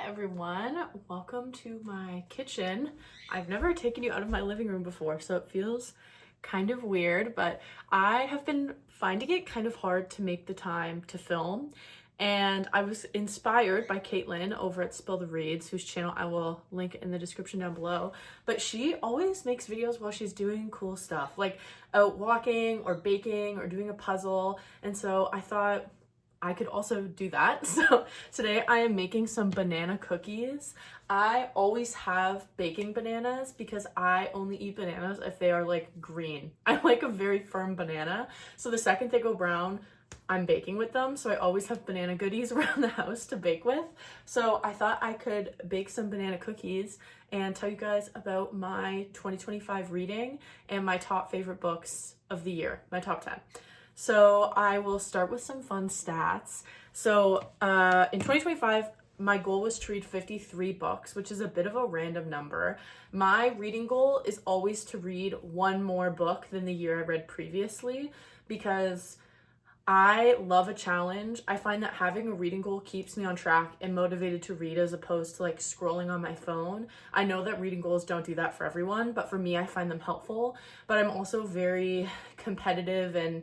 everyone, welcome to my kitchen. I've never taken you out of my living room before, so it feels kind of weird, but I have been finding it kind of hard to make the time to film, and I was inspired by Caitlin over at Spill the Reads, whose channel I will link in the description down below. But she always makes videos while she's doing cool stuff, like out walking or baking or doing a puzzle, and so I thought I could also do that. So today I am making some banana cookies. I always have baking bananas because I only eat bananas if they are like green. I like a very firm banana. So the second they go brown, I'm baking with them. So I always have banana goodies around the house to bake with. So I thought I could bake some banana cookies and tell you guys about my 2025 reading and my top favorite books of the year, my top 10. So I will start with some fun stats. So in 2025, my goal was to read 53 books, which is a bit of a random number. My reading goal is always to read one more book than the year I read previously because I love a challenge. I find that having a reading goal keeps me on track and motivated to read as opposed to like scrolling on my phone. I know that reading goals don't do that for everyone, but for me, I find them helpful. But I'm also very competitive and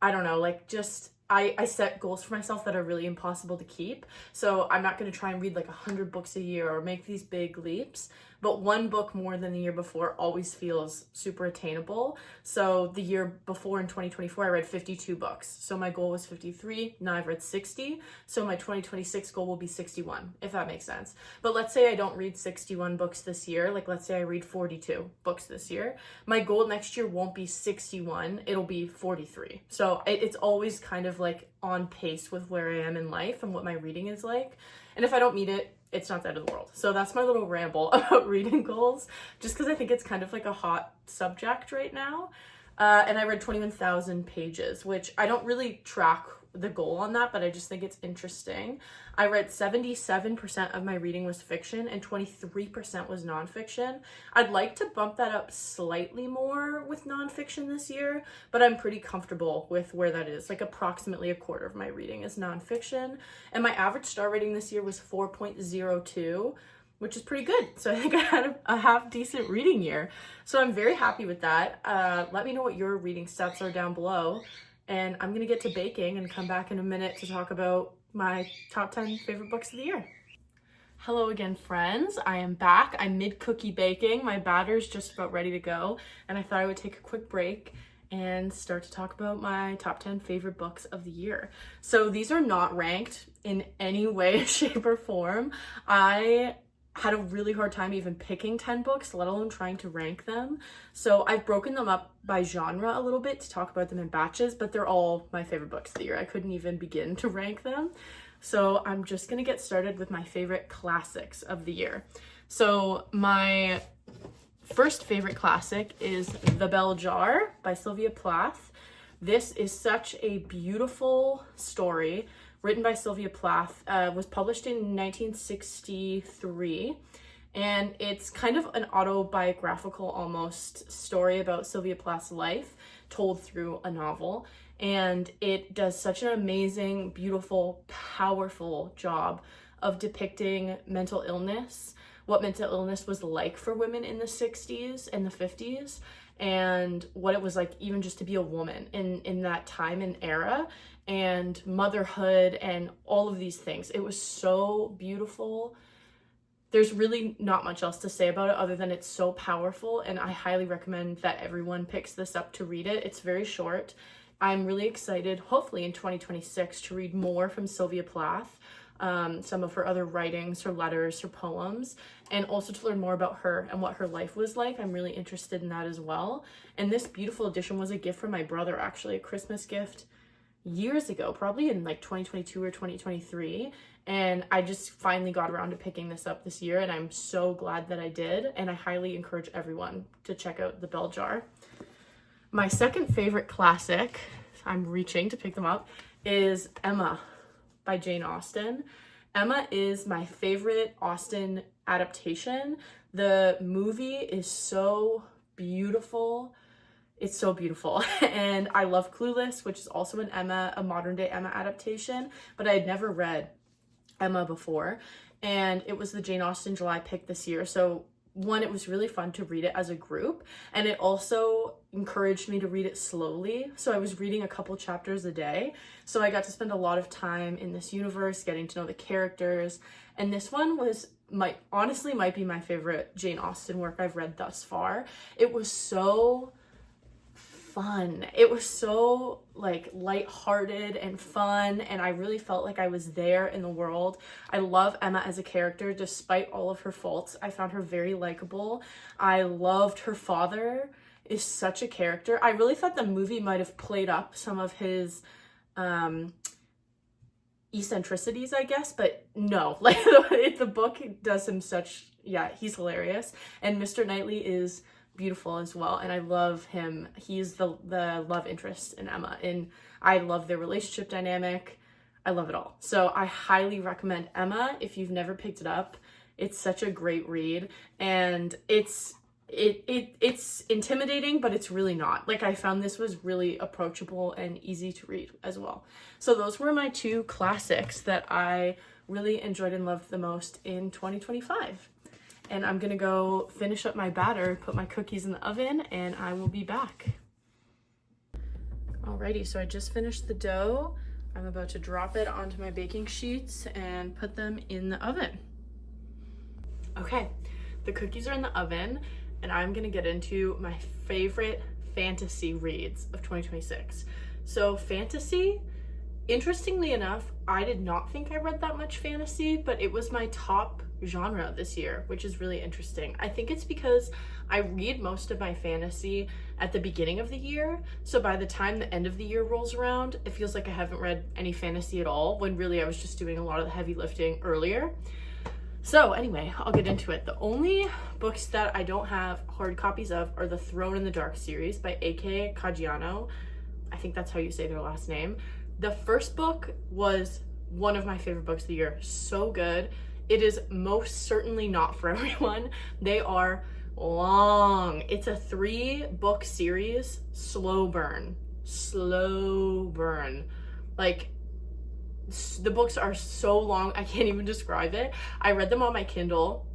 I don't know, like just, I set goals for myself that are really impossible to keep. So I'm not going to try and read like 100 books a year or make these big leaps, but one book more than the year before always feels super attainable. So the year before in 2024, I read 52 books. So my goal was 53. Now I've read 60. So my 2026 goal will be 61, if that makes sense. But let's say I don't read 61 books this year. Like let's say I read 42 books this year. My goal next year won't be 61. It'll be 43. So it's always kind of like on pace with where I am in life and what my reading is like. And if I don't meet it, it's not the end of the world. So that's my little ramble about reading goals, just because I think it's kind of like a hot subject right now. And I read 21,000 pages, which I don't really track the goal on that, but I just think it's interesting. I read 77% of my reading was fiction and 23% was nonfiction. I'd like to bump that up slightly more with nonfiction this year, but I'm pretty comfortable with where that is. Like approximately a quarter of my reading is nonfiction. And my average star rating this year was 4.02, which is pretty good. So I think I had a half decent reading year. So I'm very happy with that. Let me know what your reading stats are down below. And I'm gonna get to baking and come back in a minute to talk about my top 10 favorite books of the year. Hello again, friends. I am back. I'm mid-cookie baking. My batter's just about ready to go. And I thought I would take a quick break and start to talk about my top 10 favorite books of the year. So these are not ranked in any way, shape, or form. I had a really hard time even picking 10 books, let alone trying to rank them. So I've broken them up by genre a little bit to talk about them in batches, but they're all my favorite books of the year. I couldn't even begin to rank them. So I'm just gonna get started with my favorite classics of the year. So my first favorite classic is The Bell Jar by Sylvia Plath. This is such a beautiful story written by Sylvia Plath, was published in 1963, and it's kind of an autobiographical almost story about Sylvia Plath's life told through a novel, and it does such an amazing, beautiful, powerful job of depicting mental illness, what mental illness was like for women in the 60s and the 50s, and what it was like even just to be a woman in that time and era, and motherhood and all of these things. It was so beautiful. There's really not much else to say about it other than it's so powerful, and I highly recommend that everyone picks this up to read it. It's very short. I'm really excited, hopefully in 2026, to read more from Sylvia Plath, some of her other writings, her letters, her poems, and also to learn more about her and what her life was like. I'm really interested in that as well. And this beautiful edition was a gift from my brother, actually, a Christmas gift years ago, probably in like 2022 or 2023. And I just finally got around to picking this up this year, and I'm so glad that I did. And I highly encourage everyone to check out The Bell Jar. My second favorite classic, I'm reaching to pick them up, is Emma by Jane Austen. Emma is my favorite Austen adaptation. The movie is so beautiful. It's so beautiful. And I love Clueless, which is also a modern day Emma adaptation, but I had never read Emma before. and it was the Jane Austen July pick this year. So one, it was really fun to read it as a group, and it also encouraged me to read it slowly. So I was reading a couple chapters a day. So I got to spend a lot of time in this universe, getting to know the characters. And this one was honestly might be my favorite Jane Austen work I've read thus far. It was so fun. It was so like lighthearted and fun, and I really felt like I was there in the world. I love Emma as a character despite all of her faults. I found her very likable. I loved her father is such a character. I really thought the movie might have played up some of his eccentricities, I guess, but no, like the book does him such, yeah, he's hilarious. And Mr. Knightley is beautiful as well, and I love him. He's the love interest in Emma, and I love their relationship dynamic. I love it all. So I highly recommend Emma if you've never picked it up. It's such a great read, and it's intimidating, but it's really not. Like, I found this was really approachable and easy to read as well. So those were my two classics that I really enjoyed and loved the most in 2025. And I'm gonna go finish up my batter, put my cookies in the oven, and I will be back. Alrighty, so I just finished the dough. I'm about to drop it onto my baking sheets and put them in the oven. Okay, the cookies are in the oven, and I'm gonna get into my favorite fantasy reads of 2026. So fantasy, interestingly enough, I did not think I read that much fantasy, but it was my top genre this year, which is really interesting. I think it's because I read most of my fantasy at the beginning of the year, so by the time the end of the year rolls around, it feels like I haven't read any fantasy at all, when really I was just doing a lot of the heavy lifting earlier. So anyway, I'll get into it. The only books that I don't have hard copies of are the Throne in the Dark series by A.K. Caggiano. I think that's how you say their last name. The first book was one of my favorite books of the year. So good. It is most certainly not for everyone. They are long. It's a 3-book series. Slow burn. Like, the books are so long, I can't even describe it. I read them on my Kindle,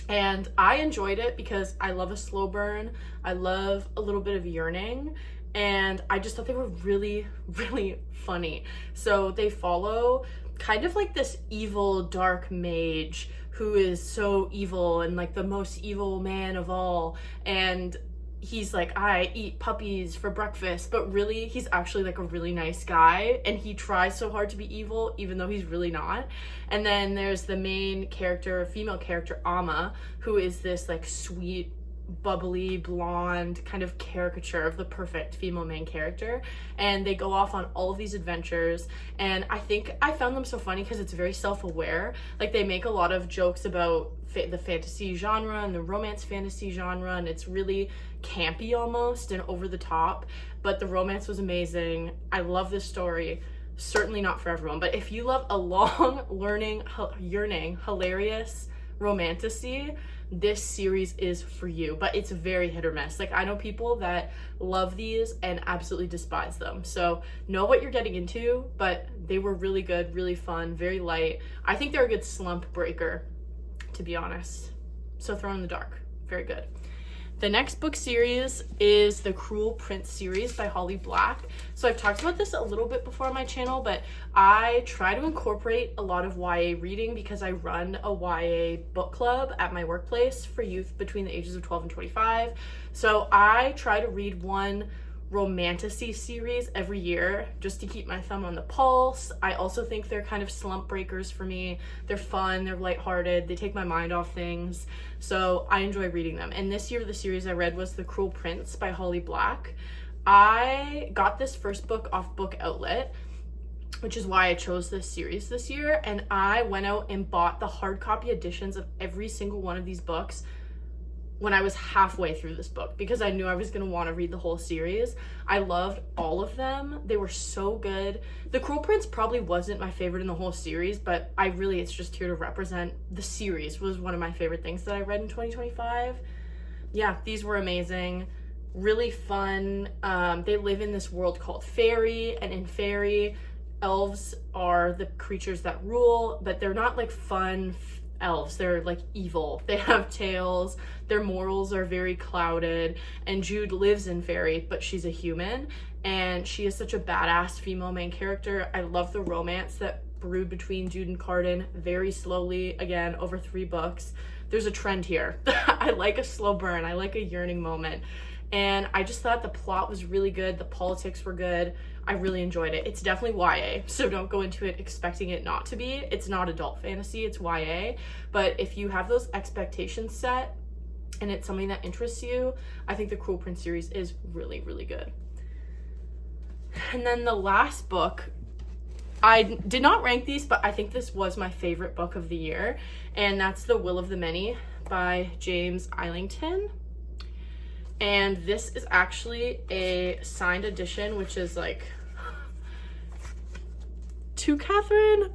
and I enjoyed it because I love a slow burn. I love a little bit of yearning, and I just thought they were really, really funny. So they follow kind of like this evil dark mage who is so evil and like the most evil man of all, and he's like, I eat puppies for breakfast, but really he's actually like a really nice guy, and he tries so hard to be evil even though he's really not. And then there's the main character, female character, Amma, who is this like sweet, bubbly, blonde kind of caricature of the perfect female main character, and they go off on all of these adventures. And I think I found them so funny because it's very self-aware. Like, they make a lot of jokes about the fantasy genre and the romance fantasy genre, and it's really campy almost and over the top, but the romance was amazing. I love this story. Certainly not for everyone, but if you love a long, yearning, hilarious romantasy, this series is for you. But it's very hit or miss. Like, I know people that love these and absolutely despise them, so know what you're getting into. But they were really good, really fun, very light. I think they're a good slump breaker, to be honest. So Throne in the Dark, very good. The next book series is the Cruel Prince series by Holly Black. So I've talked about this a little bit before on my channel, but I try to incorporate a lot of YA reading because I run a YA book club at my workplace for youth between the ages of 12 and 25. So I try to read one romantasy series every year just to keep my thumb on the pulse. I also think they're kind of slump breakers for me. They're fun, they're lighthearted, they take my mind off things, so I enjoy reading them. And this year the series I read was The Cruel Prince by Holly Black. I got this first book off Book Outlet, which is why I chose this series this year, and I went out and bought the hard copy editions of every single one of these books when I was halfway through this book because I knew I was going to want to read the whole series. I loved all of them. They were so good. The Cruel Prince probably wasn't my favorite in the whole series, but it's just here to represent the series. Was one of my favorite things that I read in 2025. Yeah, these were amazing. Really fun. They live in this world called Fairy, and in Fairy, elves are the creatures that rule, but they're not like fun elves. They're like evil. They have tails. Their morals are very clouded. And Jude lives in fairy, but she's a human. And she is such a badass female main character. I love the romance that brewed between Jude and Cardan very slowly, again, over 3 books. There's a trend here. I like a slow burn. I like a yearning moment. And I just thought the plot was really good. The politics were good. I really enjoyed it. It's definitely YA, so don't go into it expecting it not to be. It's not adult fantasy, it's YA. But if you have those expectations set and it's something that interests you, I think the Cruel Prince series is really, really good. And then the last book, I did not rank these, but I think this was my favorite book of the year, and that's The Will of the Many by James Islington. And this is actually a signed edition, which is like to Catherine.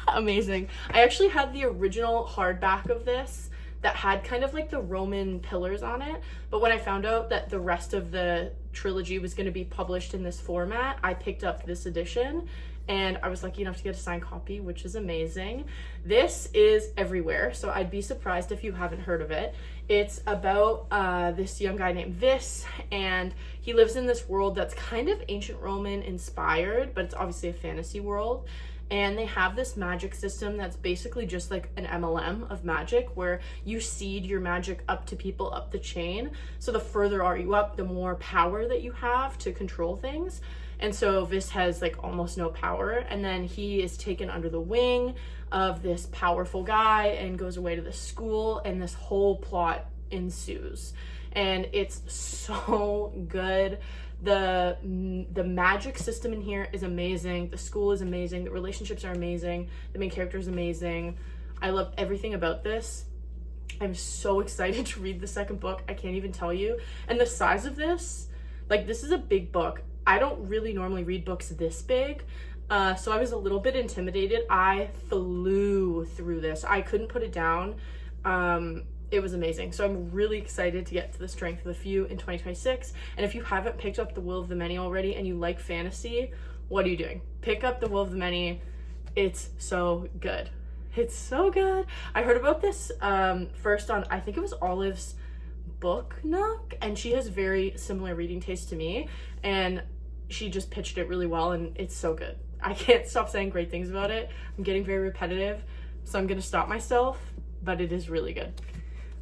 Amazing. I actually had the original hardback of this that had kind of like the Roman pillars on it, but when I found out that the rest of the trilogy was going to be published in this format, I picked up this edition, and I was lucky enough to get a signed copy, which is amazing. This is everywhere, so I'd be surprised if you haven't heard of it. It's about this young guy named Vis, and he lives in this world that's kind of ancient Roman inspired, but it's obviously a fantasy world. And they have this magic system that's basically just like an MLM of magic, where you seed your magic up to people up the chain. So the further are you up, the more power that you have to control things. And so Vis has like almost no power, and then he is taken under the wing of this powerful guy and goes away to the school, and this whole plot ensues. And it's so good. The magic system in here is amazing. The school is amazing. The relationships are amazing. The main character is amazing. I love everything about this. I'm so excited to read the second book. I can't even tell you. And the size of this, like, this is a big book. I don't really normally read books this big, so I was a little bit intimidated. I flew through this. I couldn't put it down. It was amazing. So I'm really excited to get to the Strength of the Few in 2026. And if you haven't picked up The Will of the Many already and you like fantasy, what are you doing? Pick up The Will of the Many. It's so good. It's so good. I heard about this first on, I think it was Olive's Book Nook, and she has very similar reading taste to me, and she just pitched it really well, and it's so good. I can't stop saying great things about it. I'm getting very repetitive, so I'm gonna stop myself, but it is really good.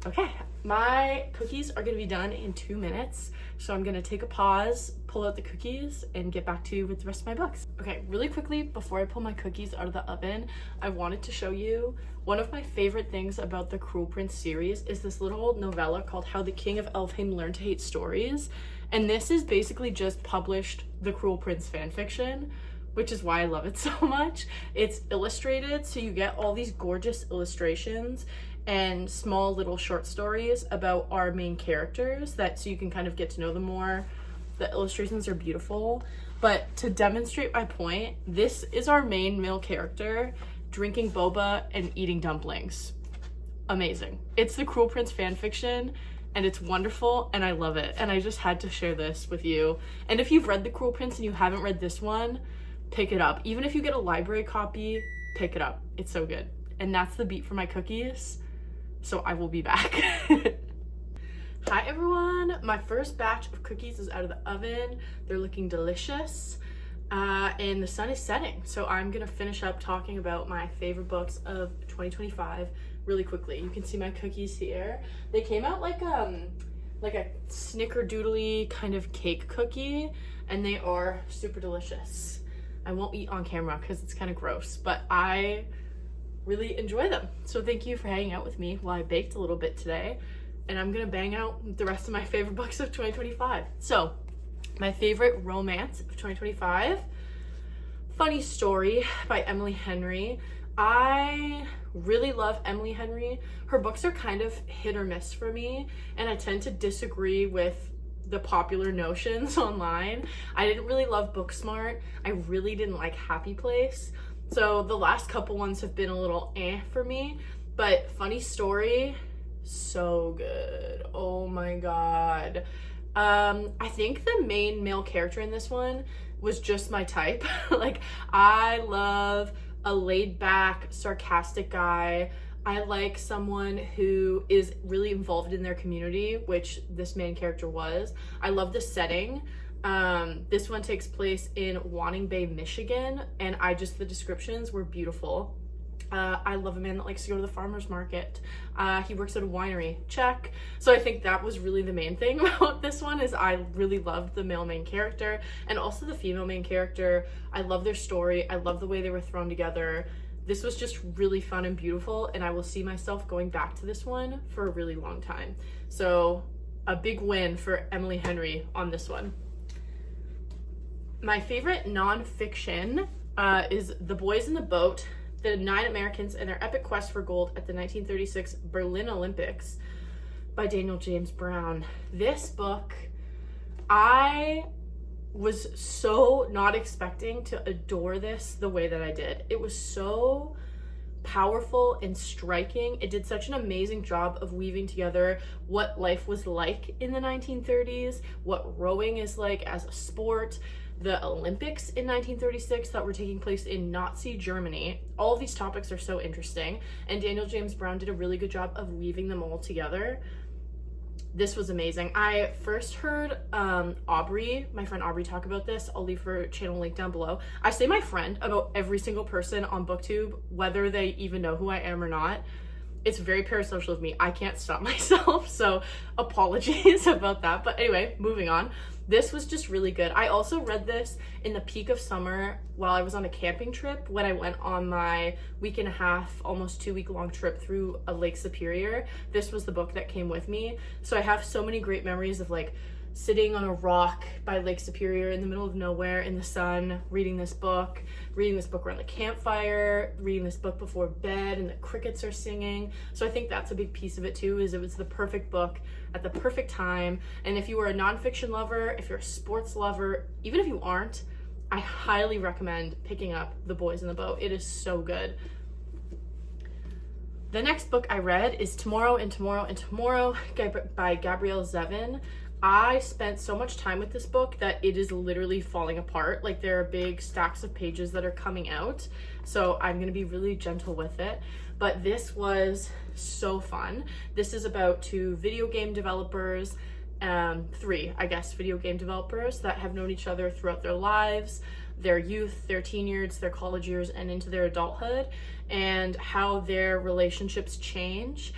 Okay, my cookies are gonna be done in 2 minutes, so I'm gonna take a pause, pull out the cookies, and get back to you with the rest of my books. Okay, really quickly, before I pull my cookies out of the oven, I wanted to show you one of my favorite things about the Cruel Prince series is this little novella called How the King of Elfheim Learned to Hate Stories. And this is basically just published the Cruel Prince fanfiction, which is why I love it so much. It's illustrated, so you get all these gorgeous illustrations and small little short stories about our main characters, that so you can kind of get to know them more. The illustrations are beautiful. But to demonstrate my point, this is our main male character drinking boba and eating dumplings. Amazing. It's the Cruel Prince fanfiction, and it's wonderful, and I love it. And I just had to share this with you. And if you've read The Cruel Prince and you haven't read this one, pick it up. Even if you get a library copy, pick it up. It's so good. And that's the beat for my cookies. So I will be back. Hi everyone. My first batch of cookies is out of the oven. They're looking delicious. And the sun is setting. So I'm gonna finish up talking about my favorite books of 2025 really quickly. You can see my cookies here. They came out like a snickerdoodly kind of cake cookie, and they are super delicious. I won't eat on camera because it's kind of gross, but I really enjoy them. So thank you for hanging out with me while I baked a little bit today, and I'm gonna bang out the rest of my favorite books of 2025. So my favorite romance of 2025, Funny Story by Emily Henry. I really love Emily Henry. Her books are kind of hit or miss for me, and I tend to disagree with the popular notions online. I didn't really love Booksmart. I really didn't like Happy Place. So the last couple ones have been a little for me, but Funny Story, so good. Oh my God. I think the main male character in this one was just my type. Like, I love a laid back, sarcastic guy. I like someone who is really involved in their community, which this main character was. I love the setting. This one takes place in Wanning Bay, Michigan, and the descriptions were beautiful. I love a man that likes to go to the farmer's market. He works at a winery, check. So I think that was really the main thing about this one, is I really loved the male main character and also the female main character. I love their story. I love the way they were thrown together. This was just really fun and beautiful, and I will see myself going back to this one for a really long time. So a big win for Emily Henry on this one. My favorite nonfiction is The Boys in the Boat, The 9 Americans and Their Epic Quest for Gold at the 1936 Berlin Olympics by Daniel James Brown. This book, I was so not expecting to adore this the way that I did. It was so powerful and striking. It did such an amazing job of weaving together what life was like in the 1930s, what rowing is like as a sport, the Olympics in 1936 that were taking place in Nazi Germany. All of these topics are so interesting, and Daniel James Brown did a really good job of weaving them all together. This was amazing. I first heard Aubrey, my friend Aubrey, talk about this. I'll leave her channel link down below. I say my friend about every single person on BookTube, whether they even know who I am or not. It's very parasocial of me. I can't stop myself, so apologies about that. But anyway, moving on. This was just really good. I also read this in the peak of summer while I was on a camping trip, when I went on my week and a half, almost 2-week long trip through a Lake Superior. This was the book that came with me. So I have so many great memories of like sitting on a rock by Lake Superior in the middle of nowhere in the sun, reading this book around the campfire, reading this book before bed, and the crickets are singing. So I think that's a big piece of it too, is it was the perfect book at the perfect time. And if you are a nonfiction lover, if you're a sports lover, even if you aren't, I highly recommend picking up The Boys in the Boat. It is so good. The next book I read is Tomorrow and Tomorrow and Tomorrow by Gabrielle Zevin. I spent so much time with this book that it is literally falling apart. Like, there are big stacks of pages that are coming out, so I'm gonna be really gentle with it. But this was so fun. This is about 2 video game developers, 3, I guess, video game developers that have known each other throughout their lives, their youth, their teen years, their college years, and into their adulthood, and how their relationships change.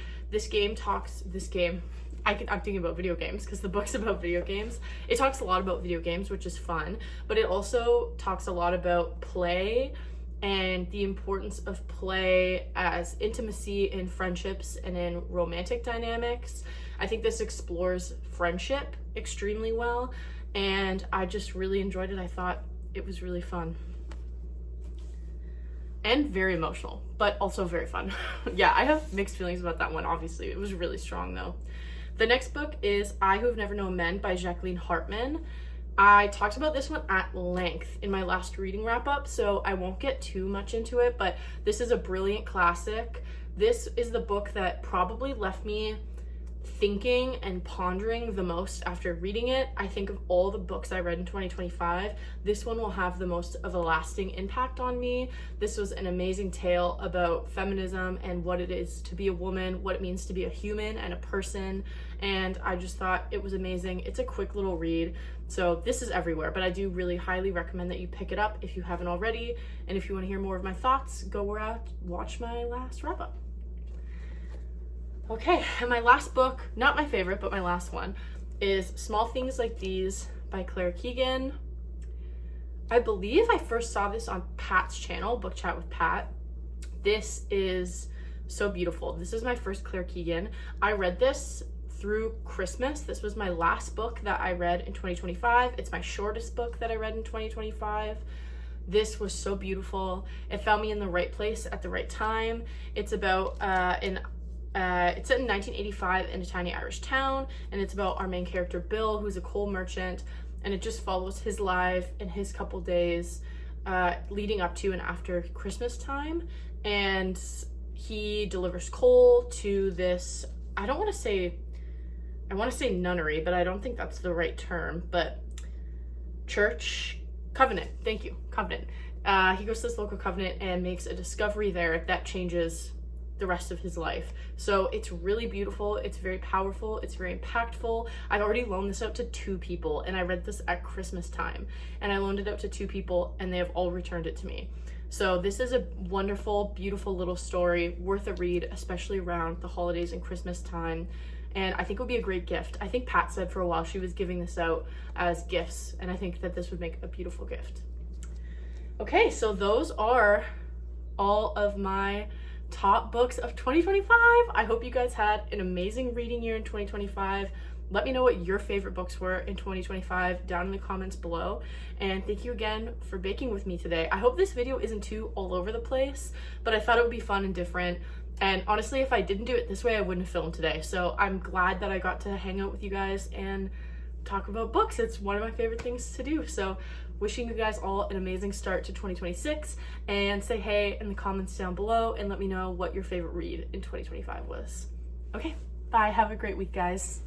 I'm thinking about video games because the book's about video games. It talks a lot about video games, which is fun, but it also talks a lot about play and the importance of play as intimacy in friendships and in romantic dynamics. I think this explores friendship extremely well, and I just really enjoyed it. I thought it was really fun. And very emotional, but also very fun. Yeah, I have mixed feelings about that one, obviously. It was really strong though. The next book is I Who Have Never Known Men by Jacqueline Hartman. I talked about this one at length in my last reading wrap up, so I won't get too much into it, but this is a brilliant classic. This is the book that probably left me thinking and pondering the most after reading it. I think of all the books I read in 2025, this one will have the most of a lasting impact on me. This was an amazing tale about feminism and what it is to be a woman, what it means to be a human and a person, and I just thought it was amazing. It's a quick little read, so this is everywhere, but I do really highly recommend that you pick it up if you haven't already, and if you want to hear more of my thoughts, go out, watch my last wrap up. Okay, and my last book, not my favorite, but my last one, is Small Things Like These by Claire Keegan. I believe I first saw this on Pat's channel, Book Chat with Pat. This is so beautiful. This is my first Claire Keegan. I read this through Christmas. This was my last book that I read in 2025. It's my shortest book that I read in 2025. This was so beautiful. It found me in the right place at the right time. It's about it's set in 1985 in a tiny Irish town, and it's about our main character Bill, who's a coal merchant, and it just follows his life and his couple days leading up to and after Christmas time. And he delivers coal to this, I want to say nunnery, but I don't think that's the right term, but church, covenant, thank you, covenant. He goes to this local covenant and makes a discovery there that changes the rest of his life. So it's really beautiful, it's very powerful, it's very impactful. I've already loaned this out to 2 people, and I read this at Christmas time, and I loaned it out to 2 people and they have all returned it to me. So this is a wonderful, beautiful little story, worth a read, especially around the holidays and Christmas time. And I think it would be a great gift. I think Pat said for a while she was giving this out as gifts, and I think that this would make a beautiful gift. Okay, so those are all of my top books of 2025. I hope you guys had an amazing reading year in 2025. Let me know what your favorite books were in 2025 down in the comments below. And thank you again for baking with me today. I hope this video isn't too all over the place, but I thought it would be fun and different. And honestly, if I didn't do it this way, I wouldn't have filmed today. So I'm glad that I got to hang out with you guys and talk about books. It's one of my favorite things to do. So wishing you guys all an amazing start to 2026, and say hey in the comments down below and let me know what your favorite read in 2025 was. Okay, bye. Have a great week, guys.